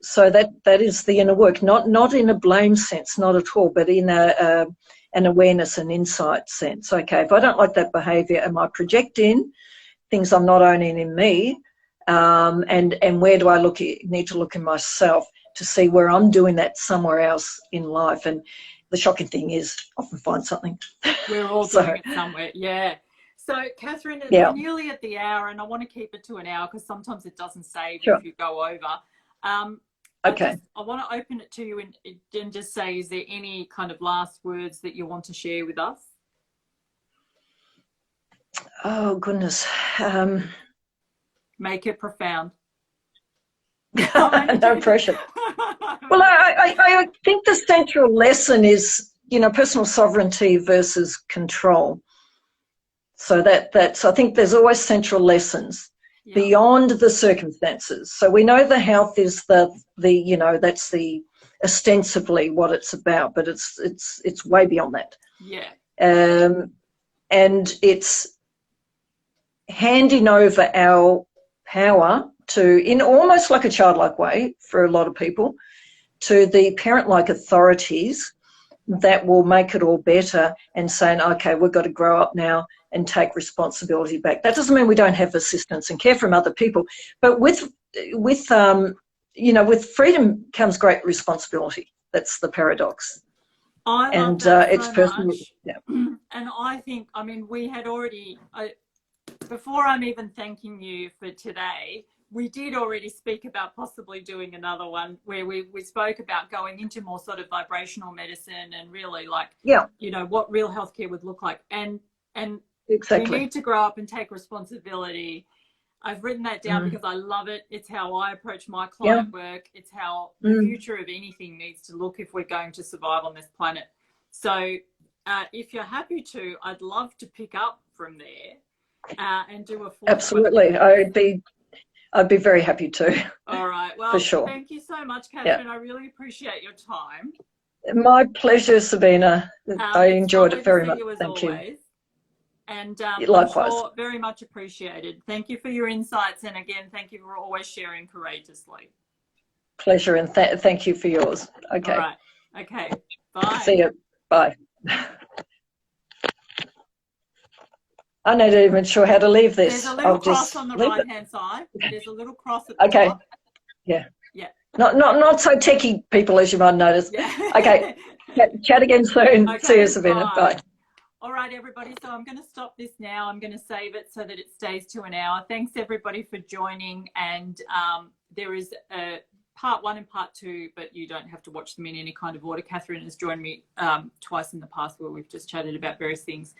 So that is the inner work, not in a blame sense, not at all, but in an awareness and insight sense. Okay, if I don't like that behaviour, am I projecting things I'm not owning in me? And where do I need to look in myself to see where I'm doing that somewhere else in life? And the shocking thing is, often find something. We're all doing it somewhere, yeah. So, Catherine, we're nearly at the hour, and I want to keep it to an hour because sometimes it doesn't save if you go over. Okay. I want to open it to you and just say, is there any kind of last words that you want to share with us? Oh, goodness. Make it profound. No pressure. Well, I think the central lesson is, you know, personal sovereignty versus control. So that's I think there's always central lessons beyond the circumstances. So we know the health is the you know, that's the ostensibly what it's about, but it's way beyond that. Yeah. And it's handing over our power to, in almost like a childlike way for a lot of people, to the parent-like authorities that will make it all better, and saying, okay, we've got to grow up now and take responsibility back. That doesn't mean we don't have assistance and care from other people, but with you know, with freedom comes great responsibility. That's the paradox. I love that so personal, much. Yeah. And I think, I mean, we had already, before I'm even thanking you for today, we did already speak about possibly doing another one where we spoke about going into more sort of vibrational medicine and really like, you know, what real healthcare would look like. And exactly. We need to grow up and take responsibility. I've written that down because I love it. It's how I approach my client work. It's how the future of anything needs to look if we're going to survive on this planet. So if you're happy to, I'd love to pick up from there and do a full. Absolutely. I'd be very happy to. All right. Well, for sure. Thank you so much, Catherine. I really appreciate your time. My pleasure, Sabina. I enjoyed it very much. Thank you. And likewise. I'm sure very much appreciated. Thank you for your insights. And again, thank you for always sharing courageously. Pleasure, and thank you for yours. Okay. All right. Okay. Bye. See you. Bye. I'm not even sure how to leave this. There's a little cross on the right-hand side. There's a little cross at the top. Yeah. Yeah. Not so techie people, as you might notice. Yeah. Okay. Chat again soon. Okay, see you, Sabina. Bye. All right, everybody. So I'm going to stop this now. I'm going to save it so that it stays to an hour. Thanks, everybody, for joining. And there is a part 1 and part 2, but you don't have to watch them in any kind of order. Catherine has joined me twice in the past where we've just chatted about various things.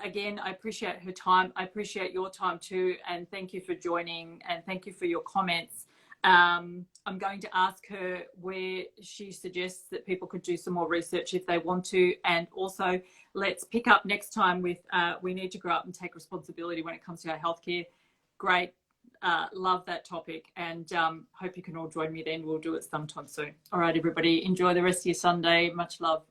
Again, I appreciate her time. I appreciate your time too. And thank you for joining, and thank you for your comments. I'm going to ask her where she suggests that people could do some more research if they want to. And also, let's pick up next time with we need to grow up and take responsibility when it comes to our healthcare. Great. Love that topic, and hope you can all join me then. We'll do it sometime soon. All right, everybody, enjoy the rest of your Sunday. Much love.